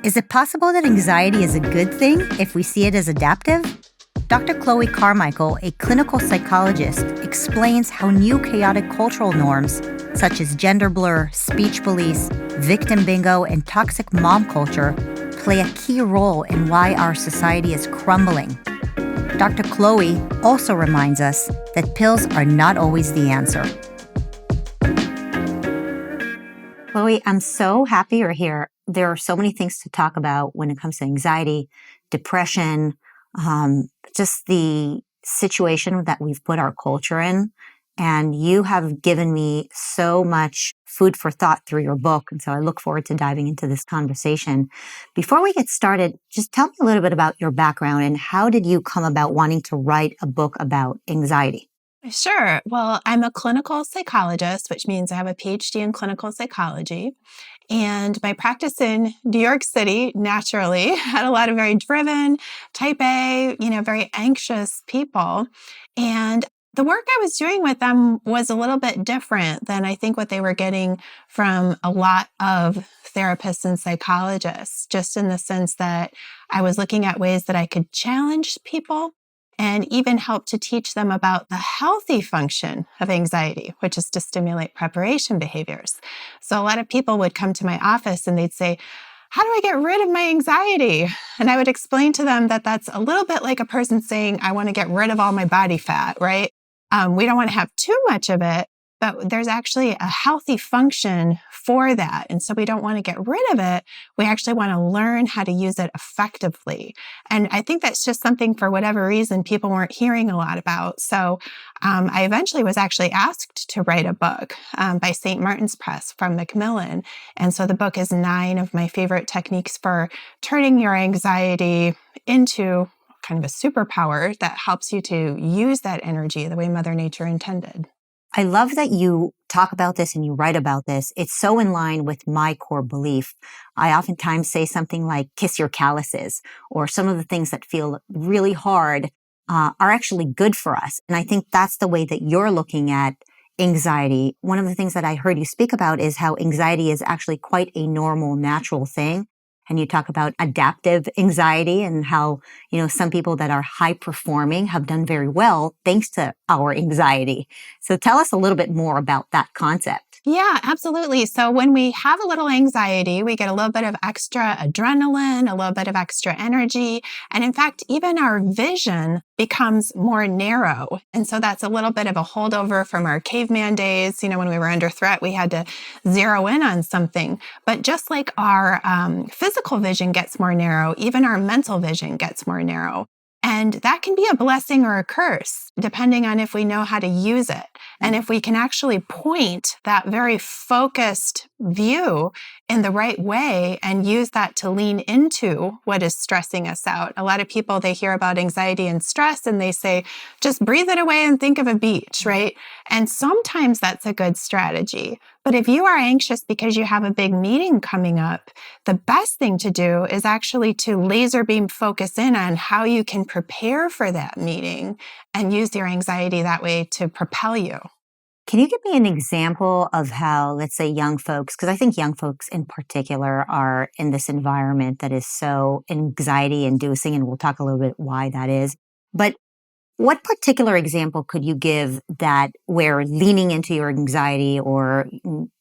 Is it possible that anxiety is a good thing if we see it as adaptive? Dr. Chloe Carmichael, a clinical psychologist, explains how new chaotic cultural norms, such as gender blur, speech police, victim bingo, and toxic mom culture, play a key role in why our society is crumbling. Dr. Chloe also reminds us that pills are not always the answer. Chloe, I'm so happy you're here. There are so many things to talk about when it comes to anxiety, depression, just the situation that we've put our culture in. And you have given me so much food for thought through your book. And so I look forward to diving into this conversation. Before we get started, just tell me a little bit about your background and how did you come about wanting to write a book about anxiety? Sure. Well, I'm a clinical psychologist, which means I have a PhD in clinical psychology. And my practice in New York City naturally had a lot of very driven, type A, very anxious people. And the work I was doing with them was a little bit different than I think what they were getting from a lot of therapists and psychologists, just in the sense that I was looking at ways that I could challenge people and even help to teach them about the healthy function of anxiety, which is to stimulate preparation behaviors. So a lot of people would come to my office and they'd say, how do I get rid of my anxiety? And I would explain to them that that's a little bit like a person saying, I want to get rid of all my body fat, right? We don't want to have too much of it, but there's actually a healthy function for that. And so we don't want to get rid of it. We actually want to learn how to use it effectively. And I think that's just something, for whatever reason, people weren't hearing a lot about. So I eventually was actually asked to write a book by St. Martin's Press from Macmillan. And so the book is 9 of my favorite techniques for turning your anxiety into kind of a superpower that helps you to use that energy the way Mother Nature intended. I love that you talk about this and you write about this. It's so in line with my core belief. I oftentimes say something like kiss your calluses, or some of the things that feel really hard are actually good for us. And I think that's the way that you're looking at anxiety. One of the things that I heard you speak about is how anxiety is actually quite a normal, natural thing. And you talk about adaptive anxiety and how, some people that are high performing have done very well thanks to our anxiety. So tell us a little bit more about that concept. Yeah, absolutely. So when we have a little anxiety, we get a little bit of extra adrenaline, a little bit of extra energy. And in fact, even our vision becomes more narrow. And so that's a little bit of a holdover from our caveman days. When we were under threat, we had to zero in on something. But just like our physical vision gets more narrow, even our mental vision gets more narrow. And that can be a blessing or a curse, depending on if we know how to use it. And if we can actually point that very focused view in the right way and use that to lean into what is stressing us out. A lot of people, they hear about anxiety and stress and they say, just breathe it away and think of a beach, right? And sometimes that's a good strategy. But if you are anxious because you have a big meeting coming up, the best thing to do is actually to laser beam focus in on how you can prepare for that meeting and use your anxiety that way to propel you. Can you give me an example of how, let's say, young folks, because I think young folks in particular are in this environment that is so anxiety inducing, and we'll talk a little bit why that is. But what particular example could you give that where leaning into your anxiety or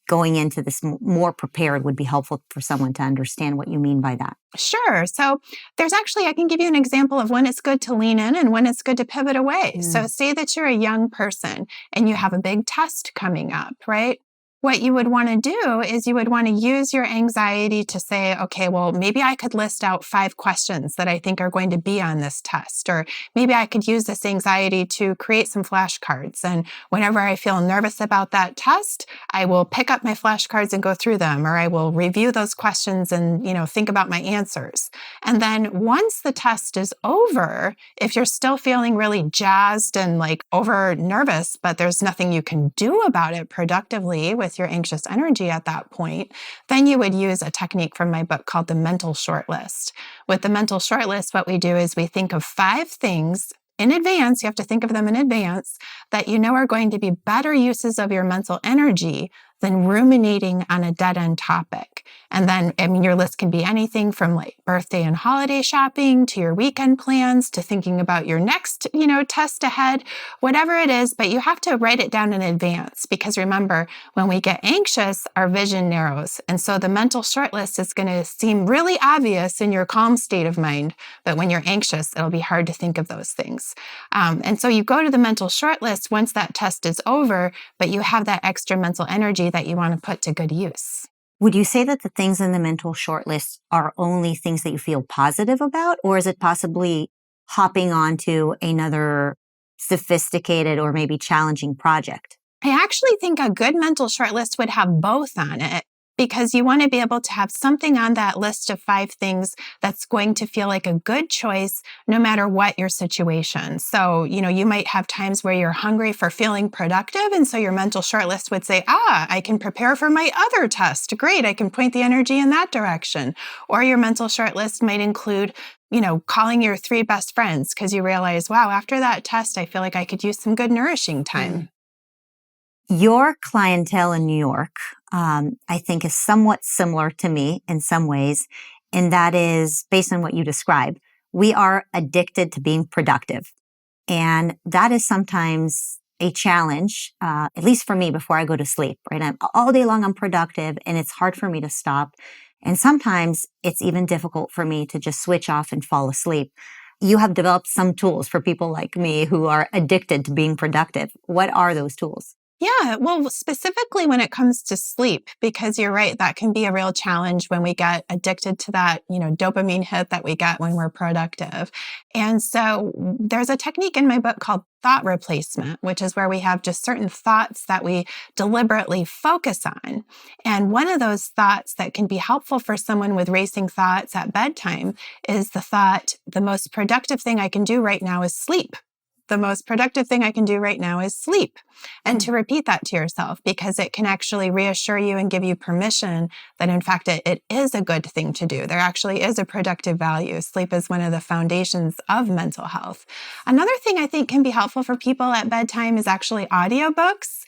going into this more prepared would be helpful for someone to understand what you mean by that? Sure. So I can give you an example of when it's good to lean in and when it's good to pivot away. So say that you're a young person and you have a big test coming up, right? What you would want to do is you would want to use your anxiety to say, okay, well, maybe I could list out 5 questions that I think are going to be on this test. Or maybe I could use this anxiety to create some flashcards. And whenever I feel nervous about that test, I will pick up my flashcards and go through them. Or I will review those questions and, think about my answers. And then once the test is over, if you're still feeling really jazzed and like over nervous, but there's nothing you can do about it productively with your anxious energy at that point, then you would use a technique from my book called the mental shortlist. With the mental shortlist, what we do is we think of 5 things in advance, you have to think of them in advance, that are going to be better uses of your mental energy than ruminating on a dead-end topic. And then, I mean, your list can be anything from like birthday and holiday shopping to your weekend plans to thinking about your next, test ahead, whatever it is, but you have to write it down in advance because remember, when we get anxious, our vision narrows. And so the mental short list is going to seem really obvious in your calm state of mind, but when you're anxious, it'll be hard to think of those things. And so you go to the mental short list once that test is over, but you have that extra mental energy that you want to put to good use. Would you say that the things in the mental short list are only things that you feel positive about, or is it possibly hopping onto another sophisticated or maybe challenging project? I actually think a good mental short list would have both on it because you want to be able to have something on that list of 5 things that's going to feel like a good choice no matter what your situation. So, you might have times where you're hungry for feeling productive. And so your mental short list would say, I can prepare for my other test. Great. I can point the energy in that direction. Or your mental short list might include calling your 3 best friends because you realize, wow, after that test, I feel like I could use some good nourishing time. Your clientele in New York, I think, is somewhat similar to me in some ways, and that is based on what you described. We are addicted to being productive, and that is sometimes a challenge, at least for me before I go to sleep, right? All day long, I'm productive, and it's hard for me to stop. And sometimes it's even difficult for me to just switch off and fall asleep. You have developed some tools for people like me who are addicted to being productive. What are those tools? Yeah, well, specifically when it comes to sleep, because you're right, that can be a real challenge when we get addicted to that, dopamine hit that we get when we're productive. And so there's a technique in my book called thought replacement, which is where we have just certain thoughts that we deliberately focus on. And one of those thoughts that can be helpful for someone with racing thoughts at bedtime is the thought, the most productive thing I can do right now is sleep. The most productive thing I can do right now is sleep. And to repeat that to yourself, because it can actually reassure you and give you permission that, in fact, it is a good thing to do. There actually is a productive value. Sleep is one of the foundations of mental health. Another thing I think can be helpful for people at bedtime is actually audiobooks,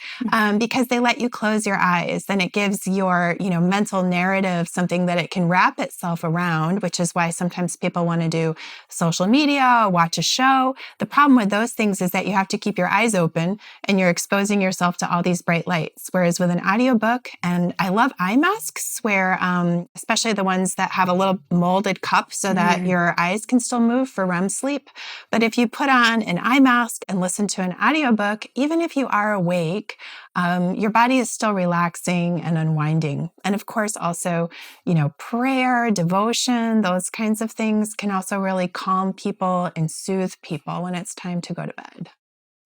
because they let you close your eyes and it gives your, mental narrative something that it can wrap itself around, which is why sometimes people want to do social media, watch a show. The problem with those things is that you have to keep your eyes open and you're exposing yourself to all these bright lights. Whereas with an audiobook, and I love eye masks where, especially the ones that have a little molded cup so that your eyes can still move for REM sleep. But if you put on an eye mask and listen to an audiobook, even if you are awake, your body is still relaxing and unwinding. And of course, also, prayer, devotion, those kinds of things can also really calm people and soothe people when it's time to go to bed.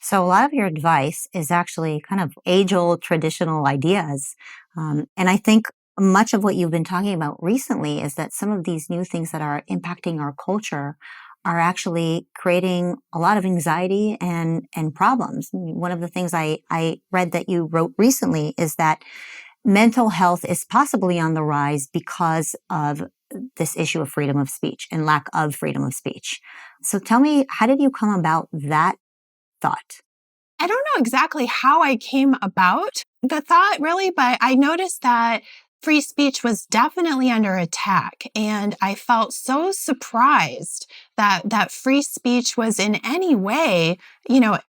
So a lot of your advice is actually kind of age-old traditional ideas. And I think much of what you've been talking about recently is that some of these new things that are impacting our culture are actually creating a lot of anxiety and problems. One of the things I read that you wrote recently is that mental health is possibly on the rise because of this issue of freedom of speech and lack of freedom of speech. So tell me, how did you come about that thought? I don't know exactly how I came about the thought really, but I noticed that free speech was definitely under attack. And I felt so surprised that free speech was in any way,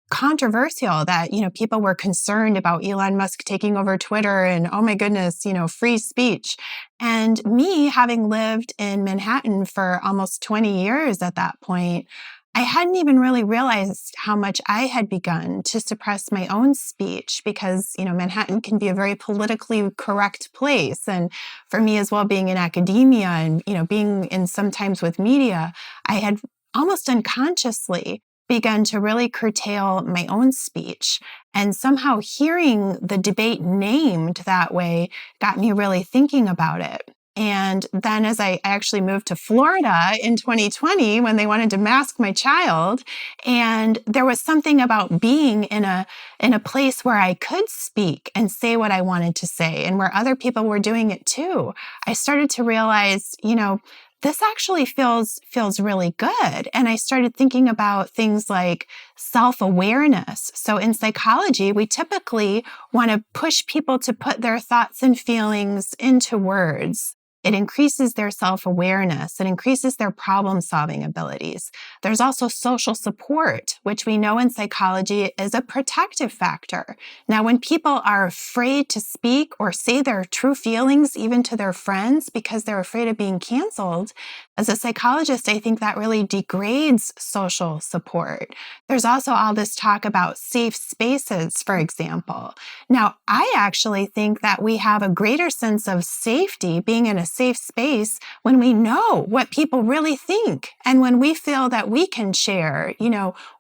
controversial, that, people were concerned about Elon Musk taking over Twitter and, oh my goodness, free speech. And me having lived in Manhattan for almost 20 years at that point, I hadn't even really realized how much I had begun to suppress my own speech because, Manhattan can be a very politically correct place. And for me as well, being in academia and, being in sometimes with media, I had almost unconsciously begun to really curtail my own speech. And somehow hearing the debate named that way got me really thinking about it. And then as I actually moved to Florida in 2020 when they wanted to mask my child, and there was something about being in a place where I could speak and say what I wanted to say and where other people were doing it too. I started to realize, this actually feels really good. And I started thinking about things like self-awareness. So in psychology, we typically want to push people to put their thoughts and feelings into words. It increases their self-awareness. It increases their problem-solving abilities. There's also social support, which we know in psychology is a protective factor. Now, when people are afraid to speak or say their true feelings, even to their friends, because they're afraid of being canceled, as a psychologist, I think that really degrades social support. There's also all this talk about safe spaces, for example. Now, I actually think that we have a greater sense of safety being in a safe space when we know what people really think and when we feel that we can share,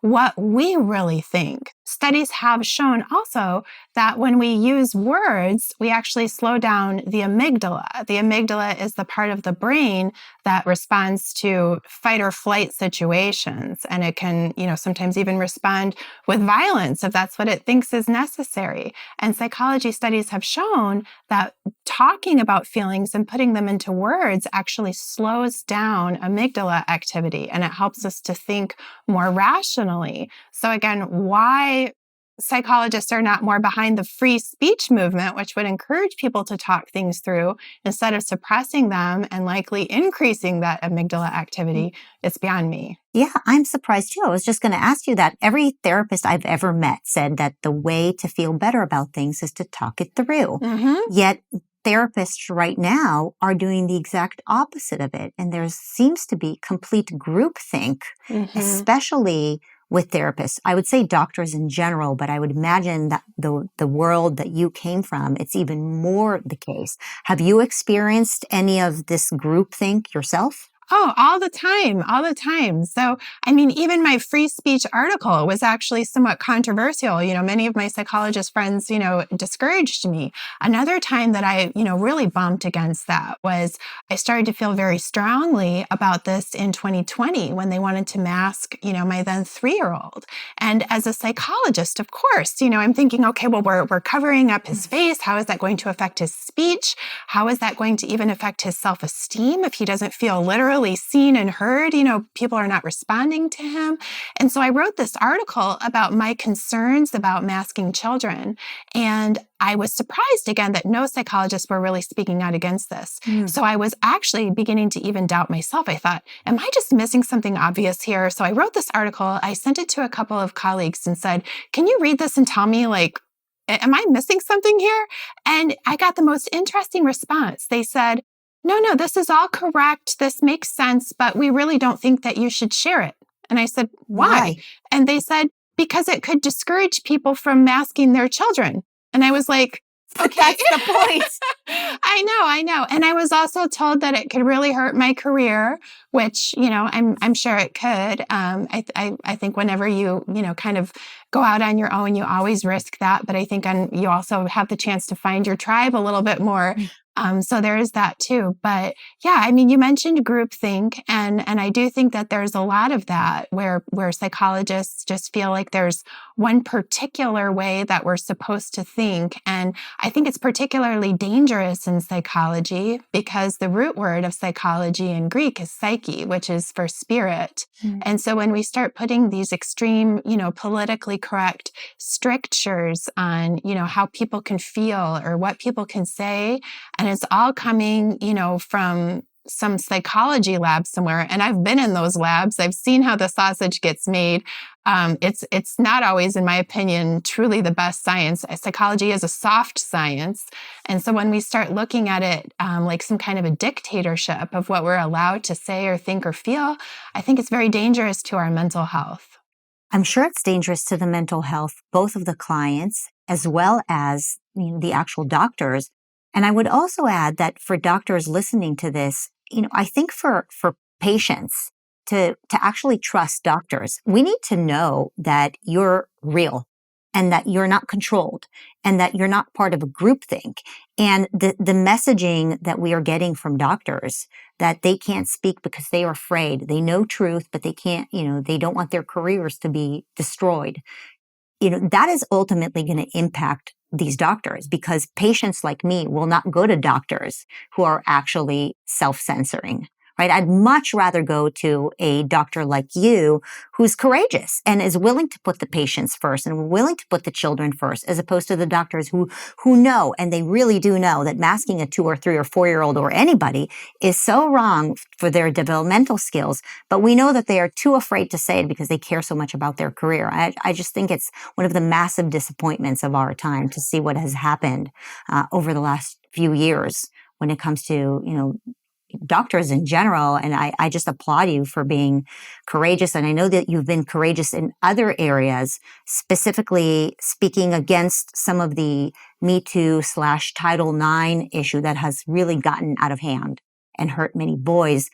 what we really think. Studies have shown also that when we use words, we actually slow down the amygdala. The amygdala is the part of the brain that responds to fight or flight situations. And it can, sometimes even respond with violence if that's what it thinks is necessary. And psychology studies have shown that talking about feelings and putting them into words actually slows down amygdala activity, and it helps us to think more rationally. So again, why psychologists are not more behind the free speech movement, which would encourage people to talk things through instead of suppressing them and likely increasing that amygdala activity, it's beyond me. Yeah, I'm surprised too. I was just going to ask you that. Every therapist I've ever met said that the way to feel better about things is to talk it through. Mm-hmm. Yet therapists right now are doing the exact opposite of it. And there seems to be complete groupthink, especially with therapists. I would say doctors in general, but I would imagine that the world that you came from, it's even more the case. Have you experienced any of this groupthink yourself? Oh, all the time. So, even my free speech article was actually somewhat controversial. Many of my psychologist friends, discouraged me. Another time that I, really bumped against that was I started to feel very strongly about this in 2020 when they wanted to mask, my then 3-year-old. And as a psychologist, of course, I'm thinking, okay, well, we're covering up his face. How is that going to affect his speech? How is that going to even affect his self-esteem if he doesn't feel literally seen and heard? People are not responding to him. And so I wrote this article about my concerns about masking children. And I was surprised again that no psychologists were really speaking out against this. So I was actually beginning to even doubt myself. I thought, am I just missing something obvious here? So I wrote this article. I sent it to a couple of colleagues and said, can you read this and tell me, am I missing something here? And I got the most interesting response. They said, no, this is all correct. This makes sense, but we really don't think that you should share it. And I said, why? And they said, because it could discourage people from masking their children. And I was like, okay. That's the point. I know. And I was also told that it could really hurt my career, which, I'm sure it could. I think whenever you, kind of go out on your own, you always risk that. But I think you also have the chance to find your tribe a little bit more. So there is that too. But yeah, you mentioned groupthink, and I do think that there's a lot of that where psychologists just feel like there's one particular way that we're supposed to think. And I think it's particularly dangerous in psychology because the root word of psychology in Greek is psyche, which is for spirit. And so when we start putting these extreme, politically correct strictures on, how people can feel or what people can say, and it's all coming, from some psychology lab somewhere. And I've been in those labs. I've seen how the sausage gets made. It's not always, in my opinion, truly the best science. Psychology is a soft science. And so when we start looking at it like some kind of a dictatorship of what we're allowed to say or think or feel, I think it's very dangerous to our mental health. I'm sure it's dangerous to the mental health, both of the clients as well as the actual doctors. And I would also add that for doctors listening to this, I think for patients to actually trust doctors, we need to know that you're real and that you're not controlled and that you're not part of a groupthink. And the messaging that we are getting from doctors that they can't speak because they are afraid. They know truth, but they can't, they don't want their careers to be destroyed. That is ultimately going to impact these doctors because patients like me will not go to doctors who are actually self-censoring right? I'd much rather go to a doctor like you who's courageous and is willing to put the patients first and willing to put the children first, as opposed to the doctors who know, and they really do know, that masking a 2 or 3 or 4-year-old or anybody is so wrong for their developmental skills. But we know that they are too afraid to say it because they care so much about their career. I just think it's one of the massive disappointments of our time to see what has happened over the last few years when it comes to, doctors in general. And I just applaud you for being courageous. And I know that you've been courageous in other areas, specifically speaking against some of the Me Too / Title IX issue that has really gotten out of hand and hurt many boys.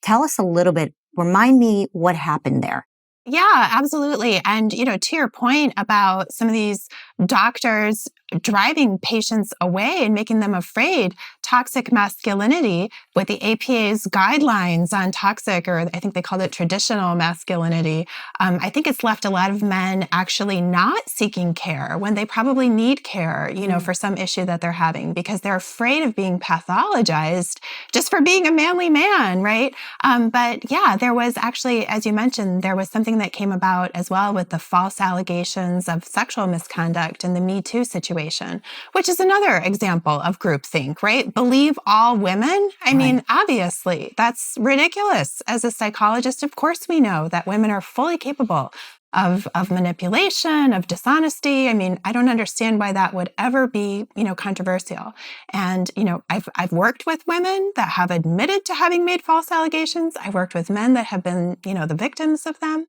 Tell us a little bit, remind me what happened there. Yeah, absolutely. And, to your point about some of these doctors driving patients away and making them afraid, toxic masculinity with the APA's guidelines on toxic, or I think they called it traditional masculinity. I think it's left a lot of men actually not seeking care when they probably need care, for some issue that they're having, because they're afraid of being pathologized just for being a manly man, right? But yeah, there was actually, as you mentioned, there was something that came about as well with the false allegations of sexual misconduct in the Me Too situation, which is another example of groupthink, right? Believe all women? I mean, obviously, that's ridiculous. As a psychologist, of course, we know that women are fully capable of manipulation, of dishonesty. I mean, I don't understand why that would ever be, controversial. And, I've worked with women that have admitted to having made false allegations. I've worked with men that have been, the victims of them.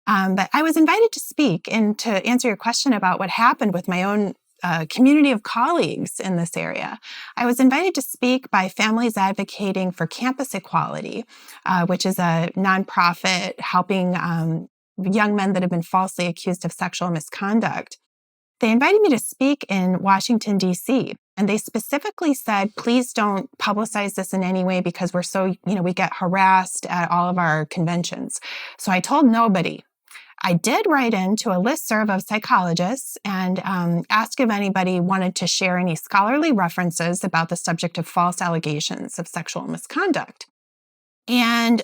But I was invited to speak and to answer your question about what happened with my own community of colleagues in this area. I was invited to speak by Families Advocating for Campus Equality, which is a nonprofit helping young men that have been falsely accused of sexual misconduct. They invited me to speak in Washington, D.C., and they specifically said, please don't publicize this in any way because we're so, we get harassed at all of our conventions. So I told nobody. I did write into a listserv of psychologists and ask if anybody wanted to share any scholarly references about the subject of false allegations of sexual misconduct. And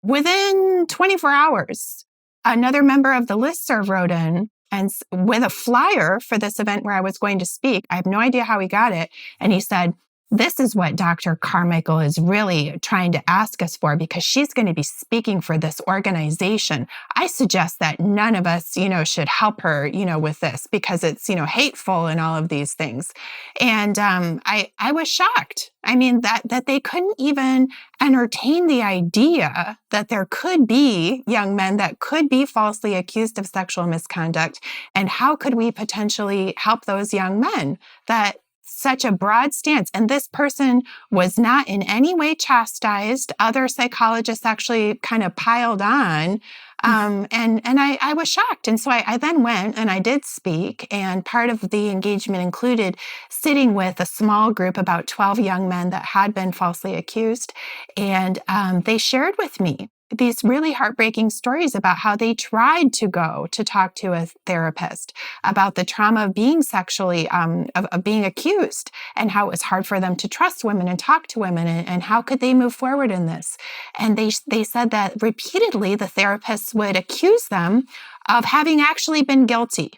within 24 hours, another member of the listserv wrote in and with a flyer for this event where I was going to speak. I have no idea how he got it. And he said, this is what Dr. Carmichael is really trying to ask us for because she's going to be speaking for this organization. I suggest that none of us, should help her, with this because it's, hateful and all of these things. And I was shocked. I mean, that they couldn't even entertain the idea that there could be young men that could be falsely accused of sexual misconduct. And how could we potentially help those young men? That such a broad stance. And this person was not in any way chastised. Other psychologists actually kind of piled on. And I was shocked. And so I then went and I did speak. And part of the engagement included sitting with a small group, about 12 young men that had been falsely accused. And they shared with me these really heartbreaking stories about how they tried to go to talk to a therapist about the trauma of being sexually, of being accused, and how it was hard for them to trust women and talk to women, and how could they move forward in this. And they said that repeatedly the therapists would accuse them of having actually been guilty,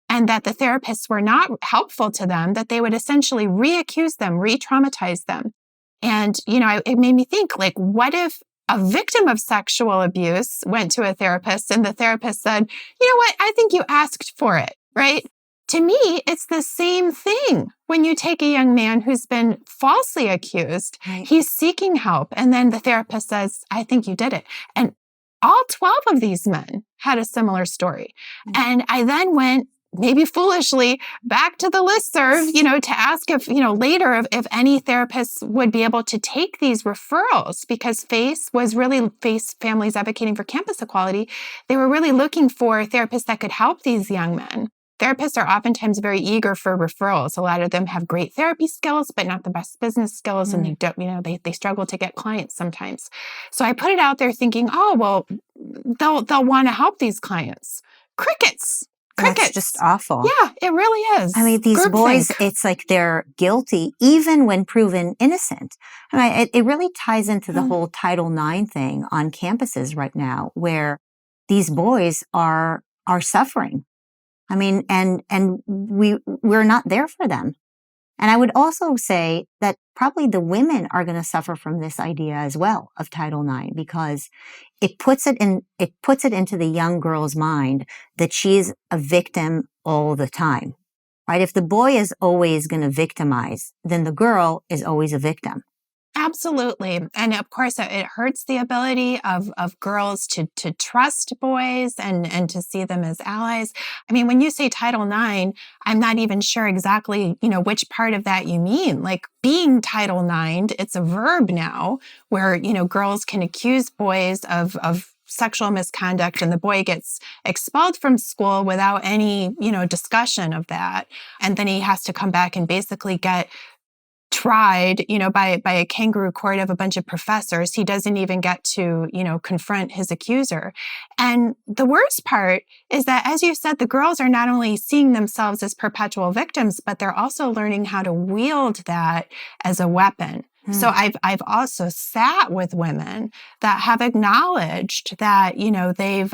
and that the therapists were not helpful to them, that they would essentially re-accuse them, re-traumatize them. And, it made me think, like, what if a victim of sexual abuse went to a therapist and the therapist said, you know what, I think you asked for it, right? To me, it's the same thing. When you take a young man who's been falsely accused, he's seeking help. And then the therapist says, I think you did it. And all 12 of these men had a similar story. And I then went, maybe foolishly, back to the listserv, to ask if, later if any therapists would be able to take these referrals, because FACE, Families Advocating for Campus Equality, they were really looking for therapists that could help these young men. Therapists are oftentimes very eager for referrals. A lot of them have great therapy skills, but not the best business skills. And they don't, they struggle to get clients sometimes. So I put it out there thinking, oh, well, they'll want to help these clients. Crickets. That's just Crickets. awful. Yeah, it really is. I mean, these boys, Groupthink. it's like they're guilty even when proven innocent. I mean, it really ties into the whole Title IX thing on campuses right now, where these boys are suffering. I mean, and we're not there for them. And I would also say that probably the women are going to suffer from this idea as well of Title IX, because it puts it into the young girl's mind that she's a victim all the time, right? If the boy is always going to victimize, then the girl is always a victim. Absolutely. And of course, it hurts the ability of girls to trust boys and to see them as allies. I mean, when you say Title IX, I'm not even sure exactly, which part of that you mean. Like being Title IX, it's a verb now where, girls can accuse boys of sexual misconduct and the boy gets expelled from school without any, discussion of that. And then he has to come back and basically get tried, by a kangaroo court of a bunch of professors. He doesn't even get to, confront his accuser. And the worst part is that, as you said, the girls are not only seeing themselves as perpetual victims, but they're also learning how to wield that as a weapon. So I've also sat with women that have acknowledged that, they've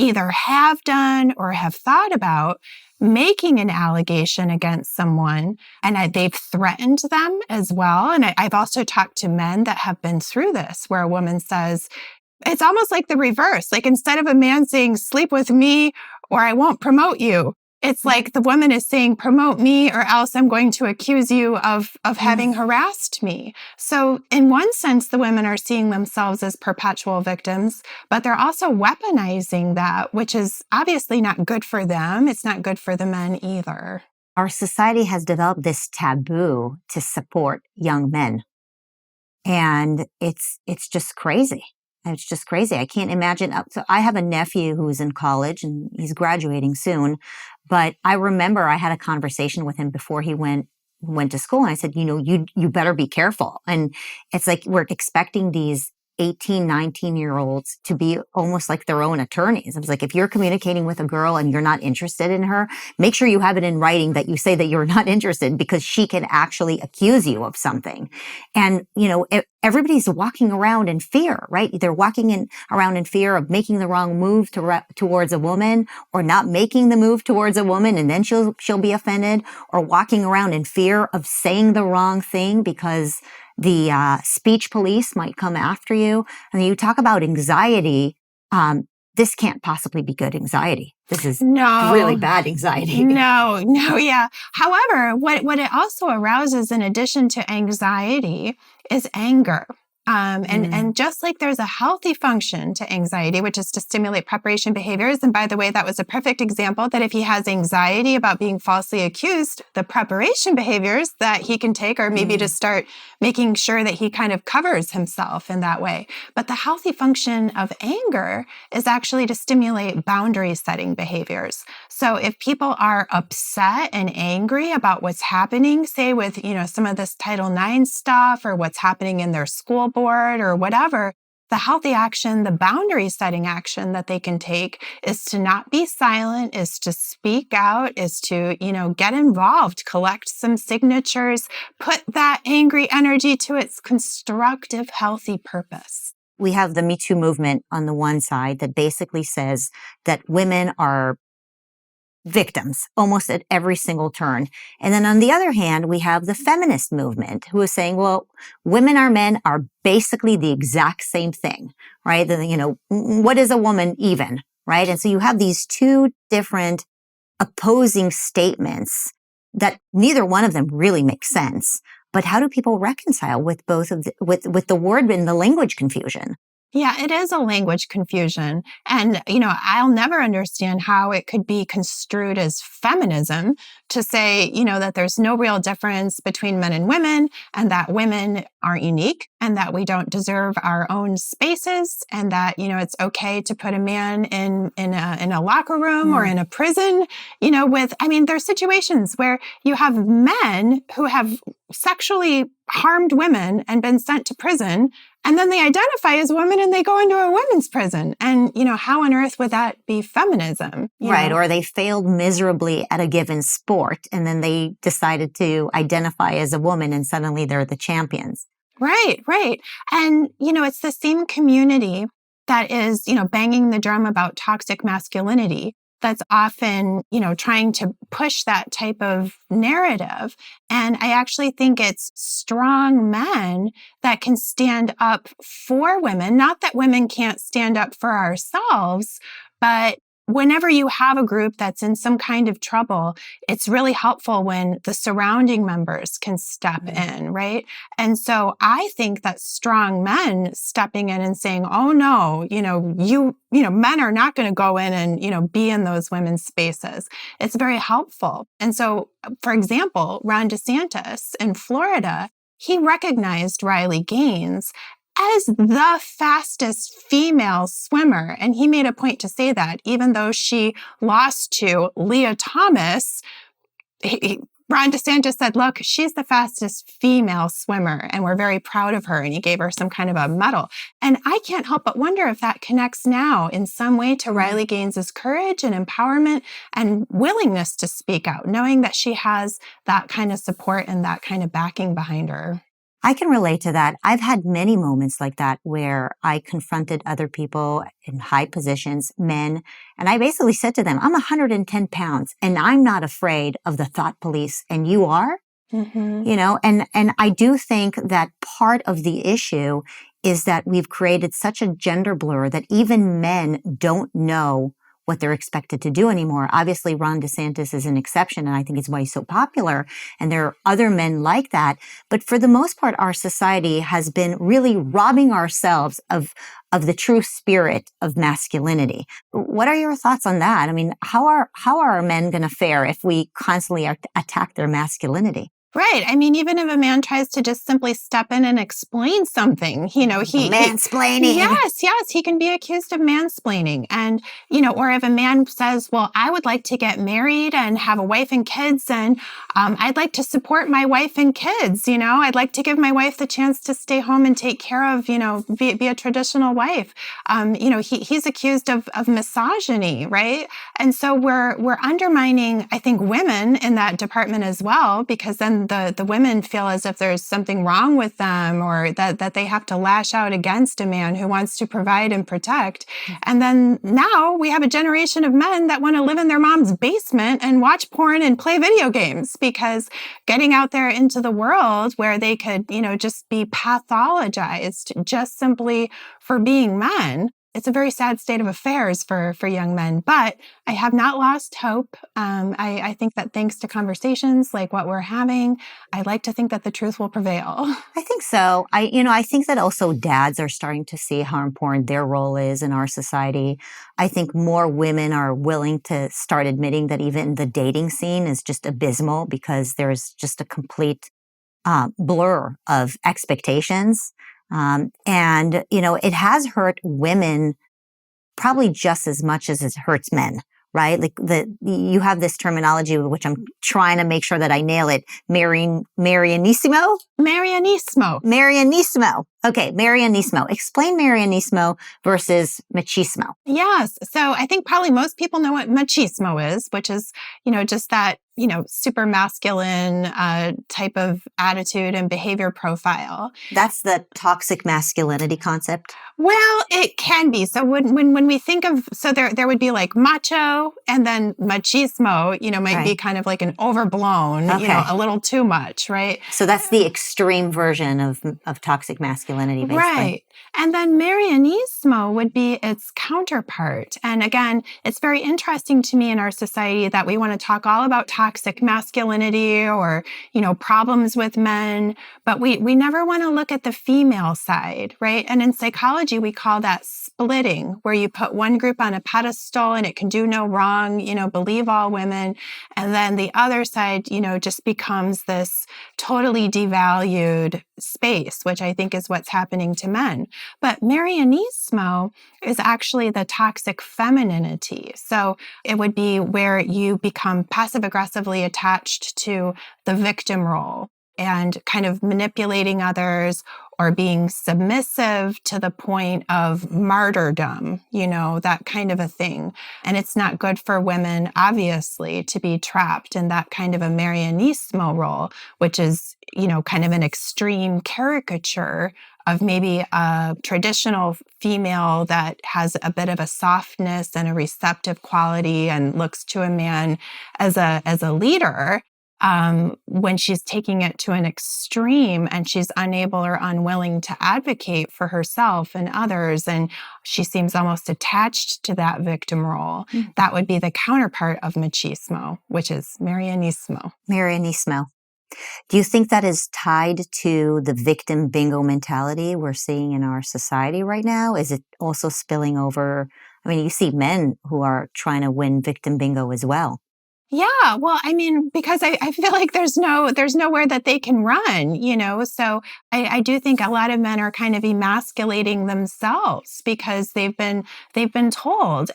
either have done or have thought about making an allegation against someone, and they've threatened them as well. And I've also talked to men that have been through this, where a woman says, it's almost like the reverse. Like instead of a man saying, sleep with me or I won't promote you, it's like the woman is saying, promote me or else I'm going to accuse you of having harassed me. So in one sense, the women are seeing themselves as perpetual victims, but they're also weaponizing that, which is obviously not good for them. It's not good for the men either. Our society has developed this taboo to support young men. And it's just crazy. It's just crazy. I can't imagine. So I have a nephew who's in college and he's graduating soon. But I remember I had a conversation with him before he went to school. And I said, you better be careful. And it's like we're expecting these 18, 19-year-olds to be almost like their own attorneys. I was like, if you're communicating with a girl and you're not interested in her, make sure you have it in writing that you say that you're not interested, because she can actually accuse you of something. And, everybody's walking around in fear, right? They're walking around in fear of making the wrong move towards a woman, or not making the move towards a woman, and then she'll be offended, or walking around in fear of saying the wrong thing because the speech police might come after you. And you talk about anxiety. This can't possibly be good anxiety. This is really bad anxiety. No, yeah. However, what it also arouses in addition to anxiety is anger. And just like there's a healthy function to anxiety, which is to stimulate preparation behaviors. And by the way, that was a perfect example that if he has anxiety about being falsely accused, the preparation behaviors that he can take are maybe to start making sure that he kind of covers himself in that way. But the healthy function of anger is actually to stimulate boundary setting behaviors. So if people are upset and angry about what's happening, say with, some of this Title IX stuff or what's happening in their school board or whatever, the healthy action, the boundary setting action that they can take is to not be silent, is to speak out, is to, get involved, collect some signatures, put that angry energy to its constructive, healthy purpose. We have the Me Too movement on the one side that basically says that women are victims almost at every single turn. And then on the other hand, we have the feminist movement who is saying, well, women or men are basically the exact same thing, right? What is a woman even, right? And so you have these two different opposing statements that neither one of them really makes sense. But how do people reconcile with both of with the word and the language confusion? Yeah, it is a language confusion. And, I'll never understand how it could be construed as feminism to say, that there's no real difference between men and women and that women aren't unique and that we don't deserve our own spaces, and that, it's okay to put a man in a locker room or in a prison, there's situations where you have men who have sexually harmed women and been sent to prison, and then they identify as women and they go into a women's prison. And, how on earth would that be feminism? Right. Or they failed miserably at a given sport and then they decided to identify as a woman and suddenly they're the champions. Right, right. And, it's the same community that is, banging the drum about toxic masculinity that's often, trying to push that type of narrative. And I actually think it's strong men that can stand up for women. Not that women can't stand up for ourselves, but whenever you have a group that's in some kind of trouble, it's really helpful when the surrounding members can step in, right? And so I think that strong men stepping in and saying, oh no, men are not going to go in and, be in those women's spaces. It's very helpful. And so, for example, Ron DeSantis in Florida, he recognized Riley Gaines as the fastest female swimmer. And he made a point to say that even though she lost to Leah Thomas, Ron DeSantis said, look, she's the fastest female swimmer and we're very proud of her. And he gave her some kind of a medal. And I can't help but wonder if that connects now in some way to Riley Gaines's courage and empowerment and willingness to speak out, knowing that she has that kind of support and that kind of backing behind her. I can relate to that. I've had many moments like that where I confronted other people in high positions, men, and I basically said to them, I'm 110 pounds and I'm not afraid of the thought police and you are, and I do think that part of the issue is that we've created such a gender blur that even men don't know what they're expected to do anymore. Obviously, Ron DeSantis is an exception, and I think it's why he's so popular. And there are other men like that. But for the most part, our society has been really robbing ourselves of the true spirit of masculinity. What are your thoughts on that? I mean, how are men going to fare if we constantly attack their masculinity? Right. I mean, even if a man tries to just simply step in and explain something, mansplaining. Yes, he can be accused of mansplaining. And, or if a man says, well, I would like to get married and have a wife and kids, and I'd like to support my wife and kids, I'd like to give my wife the chance to stay home and take care of, be a traditional wife. He's accused of misogyny, right? And so we're undermining, I think, women in that department as well, because then the women feel as if there's something wrong with them or that they have to lash out against a man who wants to provide and protect. And then now we have a generation of men that want to live in their mom's basement and watch porn and play video games, because getting out there into the world where they could, just be pathologized just simply for being men. It's a very sad state of affairs for young men, but I have not lost hope. I think that thanks to conversations like what we're having, I like to think that the truth will prevail. I think so. I think that also dads are starting to see how important their role is in our society. I think more women are willing to start admitting that even the dating scene is just abysmal because there's just a complete blur of expectations. It has hurt women probably just as much as it hurts men, right? Like you have this terminology, which I'm trying to make sure that I nail it. Marianismo? Marianismo. Okay, Marianismo. Explain Marianismo versus machismo. Yes. So I think probably most people know what machismo is, which is, just that, super masculine type of attitude and behavior profile. That's the toxic masculinity concept? Well, it can be. So when we think of, so there would be like macho, and then machismo, might be kind of like an overblown, a little too much, right? So that's the extreme version of toxic masculinity, basically. Right. And then Marianismo would be its counterpart. And again, it's very interesting to me in our society that we want to talk all about toxic masculinity or, problems with men, but we never want to look at the female side, right? And in psychology, we call that splitting, where you put one group on a pedestal and it can do no wrong, believe all women. And then the other side, just becomes this totally devalued space, which I think is what's happening to men. But Marianismo is actually the toxic femininity. So it would be where you become passive aggressively attached to the victim role and kind of manipulating others or being submissive to the point of martyrdom, that kind of a thing. And it's not good for women, obviously, to be trapped in that kind of a Marianismo role, which is, kind of an extreme caricature of maybe a traditional female that has a bit of a softness and a receptive quality and looks to a man as a leader. When she's taking it to an extreme and she's unable or unwilling to advocate for herself and others, and she seems almost attached to that victim role, that would be the counterpart of machismo, which is Marianismo. Marianismo. Do you think that is tied to the victim bingo mentality we're seeing in our society right now? Is it also spilling over? I mean, you see men who are trying to win victim bingo as well. Yeah, well, I mean, because I feel like there's nowhere that they can run. So I do think a lot of men are kind of emasculating themselves because they've been told,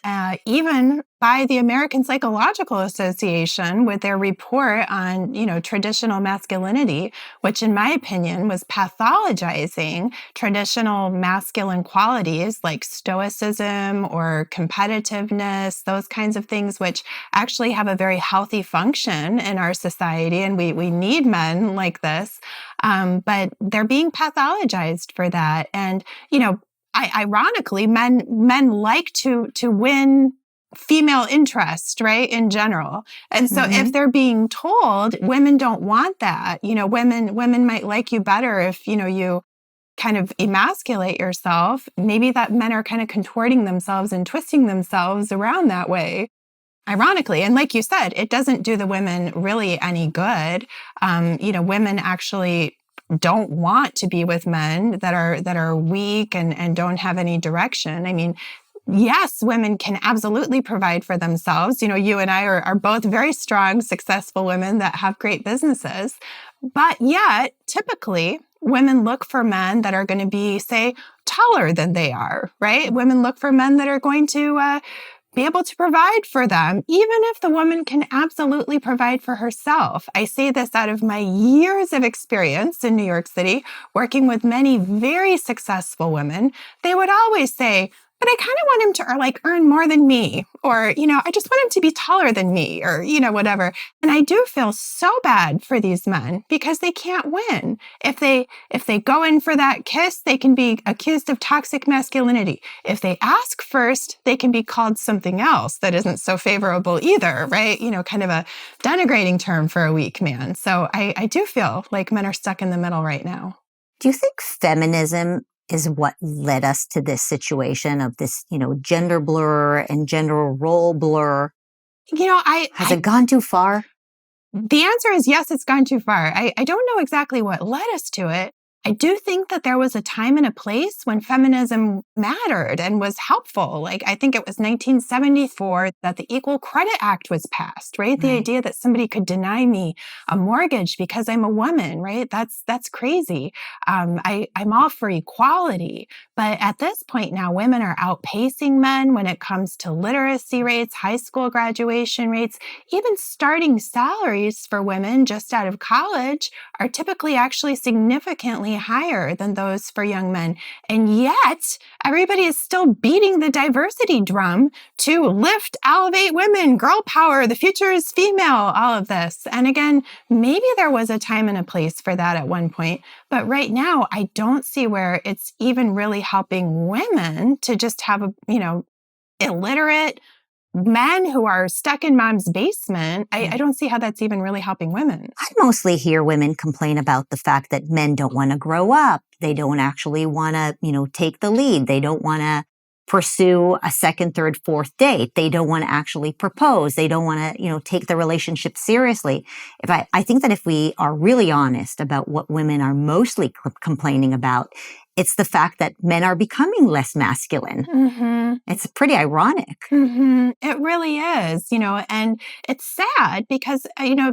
even by the American Psychological Association with their report on, traditional masculinity, which in my opinion was pathologizing traditional masculine qualities like stoicism or competitiveness, those kinds of things, which actually have a very healthy function in our society. And we need men like this. But they're being pathologized for that. And, ironically, men like to win female interest, right, in general. And so if they're being told women don't want that, women might like you better if, you kind of emasculate yourself, maybe that men are kind of contorting themselves and twisting themselves around that way. Ironically, and like you said, it doesn't do the women really any good. Women actually don't want to be with men that are weak and don't have any direction. I mean, yes, women can absolutely provide for themselves. You and I are both very strong, successful women that have great businesses. But yet, typically, women look for men that are going to be, say, taller than they are, right? Women look for men that are going to be able to provide for them, even if the woman can absolutely provide for herself. I say this out of my years of experience in New York City, working with many very successful women. They would always say, but I kind of want him to earn more than me, or, I just want him to be taller than me, or, whatever. And I do feel so bad for these men because they can't win. If they go in for that kiss, they can be accused of toxic masculinity. If they ask first, they can be called something else that isn't so favorable either, right? Kind of a denigrating term for a weak man. So I do feel like men are stuck in the middle right now. Do you think feminism is what led us to this situation of this, gender blur and gender role blur? Has it gone too far? The answer is yes, it's gone too far. I don't know exactly what led us to it. I do think that there was a time and a place when feminism mattered and was helpful. Like, I think it was 1974 that the Equal Credit Act was passed, right? The idea that somebody could deny me a mortgage because I'm a woman, right? That's crazy. I'm all for equality. But at this point now, women are outpacing men when it comes to literacy rates, high school graduation rates, even starting salaries for women just out of college are typically actually significantly higher than those for young men. And yet, everybody is still beating the diversity drum to lift, elevate women, girl power, the future is female, all of this. And again, maybe there was a time and a place for that at one point. But right now, I don't see where it's even really helping women to just have illiterate men who are stuck in mom's basement. I don't see how that's even really helping women. I mostly hear women complain about the fact that men don't want to grow up. They don't actually want to, take the lead. They don't want to pursue a second, third, fourth date. They don't want to actually propose. They don't want to, take the relationship seriously. I think that if we are really honest about what women are mostly complaining about, it's the fact that men are becoming less masculine. Mm-hmm. It's pretty ironic. Mm-hmm. It really is, and it's sad because,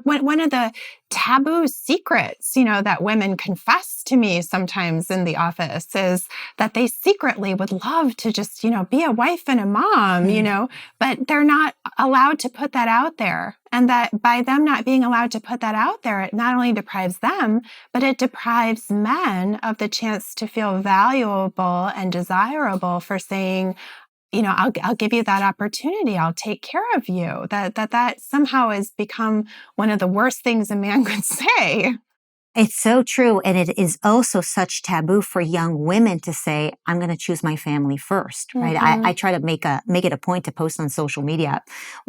one of the taboo secrets, that women confess to me sometimes in the office is that they secretly would love to just, be a wife and a mom, but they're not allowed to put that out there. And that by them not being allowed to put that out there, it not only deprives them, but it deprives men of the chance to feel valuable and desirable for saying, I'll give you that opportunity. I'll take care of you. That somehow has become one of the worst things a man could say. It's so true. And it is also such taboo for young women to say, I'm going to choose my family first, right? Mm-hmm. I try to make it a point to post on social media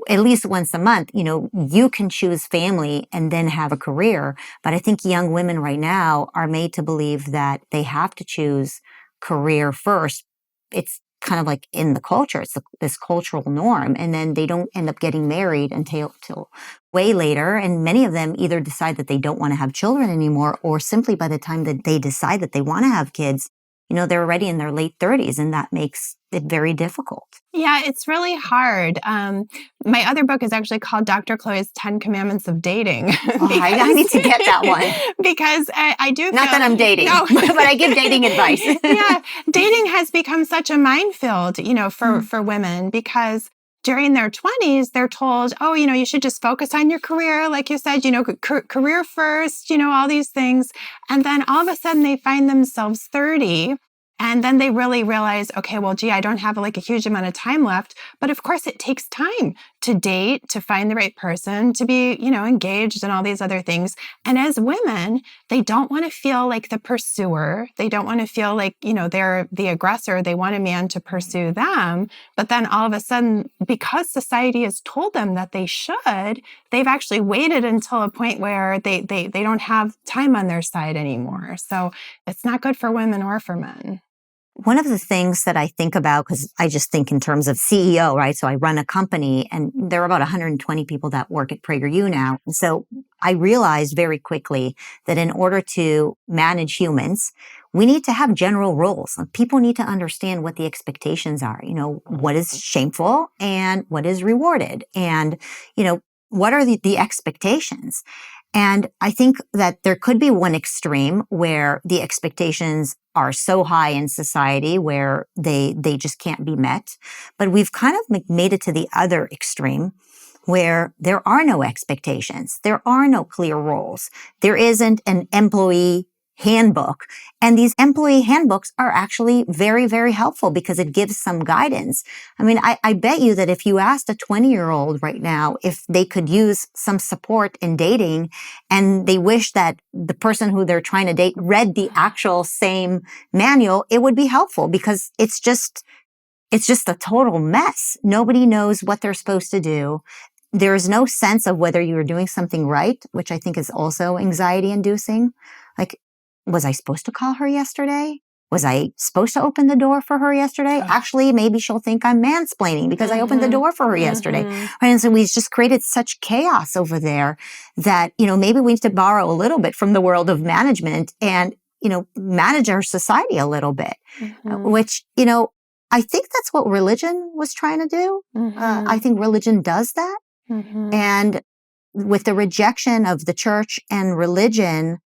at least once a month. You can choose family and then have a career. But I think young women right now are made to believe that they have to choose career first. It's kind of like in the culture. It's this cultural norm. And then they don't end up getting married until way later. And many of them either decide that they don't want to have children anymore, or simply by the time that they decide that they want to have kids, they're already in their late 30s, and that makes it very difficult. Yeah, it's really hard. My other book is actually called Dr. Chloe's 10 Commandments of Dating. I need to get that one. Because I do Not that I'm dating, no. but I give dating advice. Yeah, dating has become such a minefield, for women, because during their 20s, they're told, oh, you should just focus on your career. Like you said, career first, all these things. And then all of a sudden they find themselves 30. And then they really realize, okay, well, gee, I don't have like a huge amount of time left. But of course, it takes time to date, to find the right person, to be, engaged and all these other things. And as women, they don't want to feel like the pursuer. They don't want to feel like, they're the aggressor. They want a man to pursue them. But then all of a sudden, because society has told them that they should, they've actually waited until a point where they don't have time on their side anymore. So it's not good for women or for men. One of the things that I think about, because I just think in terms of CEO, right? So I run a company, and there are about 120 people that work at PragerU now. And so I realized very quickly that in order to manage humans, we need to have general rules. People need to understand what the expectations are, what is shameful and what is rewarded, and, what are the expectations. And I think that there could be one extreme where the expectations are so high in society where they just can't be met. But we've kind of made it to the other extreme where there are no expectations. There are no clear roles. There isn't an employee handbook. And these employee handbooks are actually very, very helpful because it gives some guidance. I mean, I bet you that if you asked a 20-year-old right now if they could use some support in dating, and they wish that the person who they're trying to date read the actual same manual, it would be helpful because it's just a total mess. Nobody knows what they're supposed to do. There is no sense of whether you are doing something right, which I think is also anxiety inducing. Like, was I supposed to call her yesterday? Was I supposed to open the door for her yesterday? Actually, maybe she'll think I'm mansplaining because I opened the door for her yesterday. Right? And so we've just created such chaos over there that, maybe we need to borrow a little bit from the world of management and, manage our society a little bit, which, I think that's what religion was trying to do. I think religion does that. And with the rejection of the church and religion,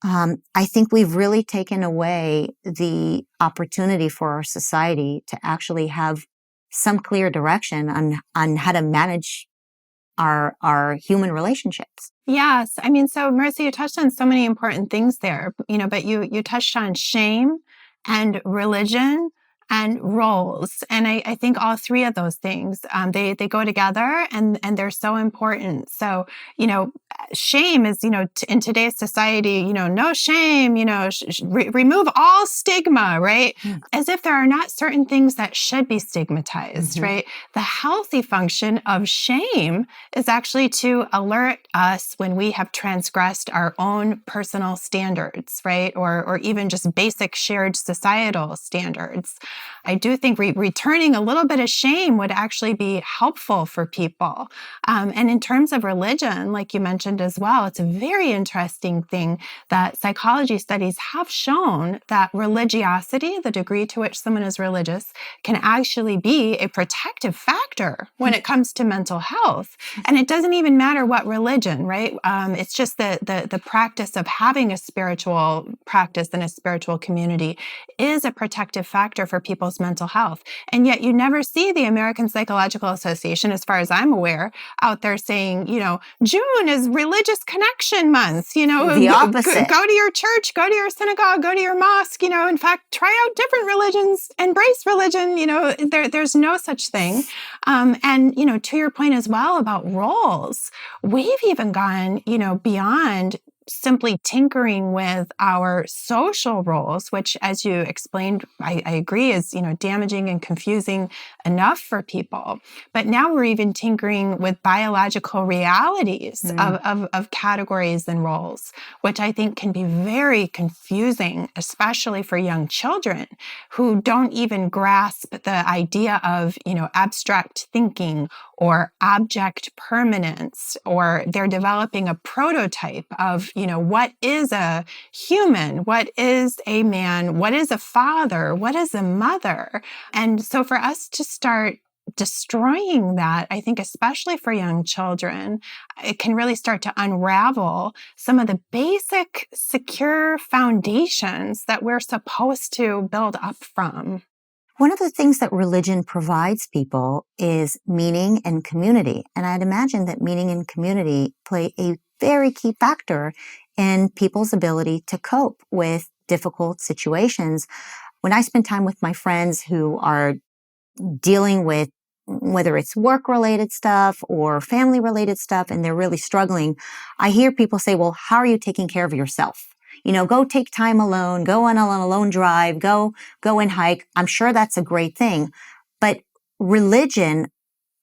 I think we've really taken away the opportunity for our society to actually have some clear direction on how to manage our human relationships. Yes. I mean, so Marissa, you touched on so many important things there, but you touched on shame and religion and roles. And I think all three of those things, they go together and they're so important. So, shame is, in today's society, no shame, remove all stigma, right? As if there are not certain things that should be stigmatized, right? The healthy function of shame is actually to alert us when we have transgressed our own personal standards, right? Or even just basic shared societal standards. I do think returning a little bit of shame would actually be helpful for people. And in terms of religion, like you mentioned as well, it's a very interesting thing that psychology studies have shown that religiosity, the degree to which someone is religious, can actually be a protective factor when it comes to mental health. And it doesn't even matter what religion, right? It's just the practice of having a spiritual practice and a spiritual community is a protective factor for people's mental health. And yet you never see the American Psychological Association, as far as I'm aware, out there saying, June is Religious Connection Month, The opposite. Go to your church, go to your synagogue, go to your mosque, in fact, try out different religions, embrace religion, there's no such thing. And, to your point as well about roles, we've even gone, beyond simply tinkering with our social roles, which, as you explained, I agree is, damaging and confusing enough for people. But now we're even tinkering with biological realities of categories and roles, which I think can be very confusing, especially for young children who don't even grasp the idea of, abstract thinking or object permanence, or they're developing a prototype of, what is a human? What is a man? What is a father? What is a mother? And so for us to start destroying that, I think, especially for young children, it can really start to unravel some of the basic secure foundations that we're supposed to build up from. One of the things that religion provides people is meaning and community. And I'd imagine that meaning and community play a very key factor in people's ability to cope with difficult situations. When I spend time with my friends who are dealing with whether it's work-related stuff or family-related stuff, and they're really struggling, I hear people say, well, how are you taking care of yourself? Go take time alone, go on a alone drive, go and hike. I'm sure that's a great thing. But religion,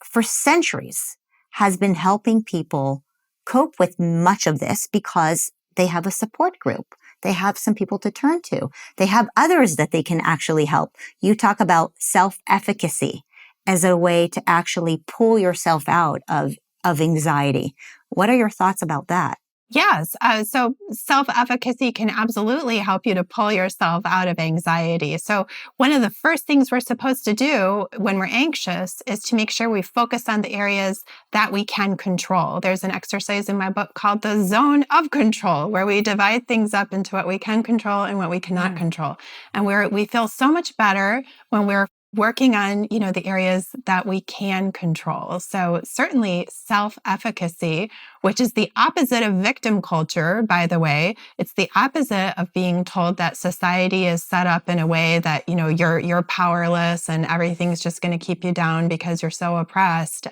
for centuries, has been helping people cope with much of this because they have a support group. They have some people to turn to. They have others that they can actually help. You talk about self-efficacy as a way to actually pull yourself out of anxiety. What are your thoughts about that? Yes. So self-efficacy can absolutely help you to pull yourself out of anxiety. So one of the first things we're supposed to do when we're anxious is to make sure we focus on the areas that we can control. There's an exercise in my book called the zone of control, where we divide things up into what we can control and what we cannot control. And we feel so much better when we're working on, the areas that we can control. So certainly self-efficacy, which is the opposite of victim culture, by the way. It's the opposite of being told that society is set up in a way that, you're powerless and everything's just going to keep you down because you're so oppressed.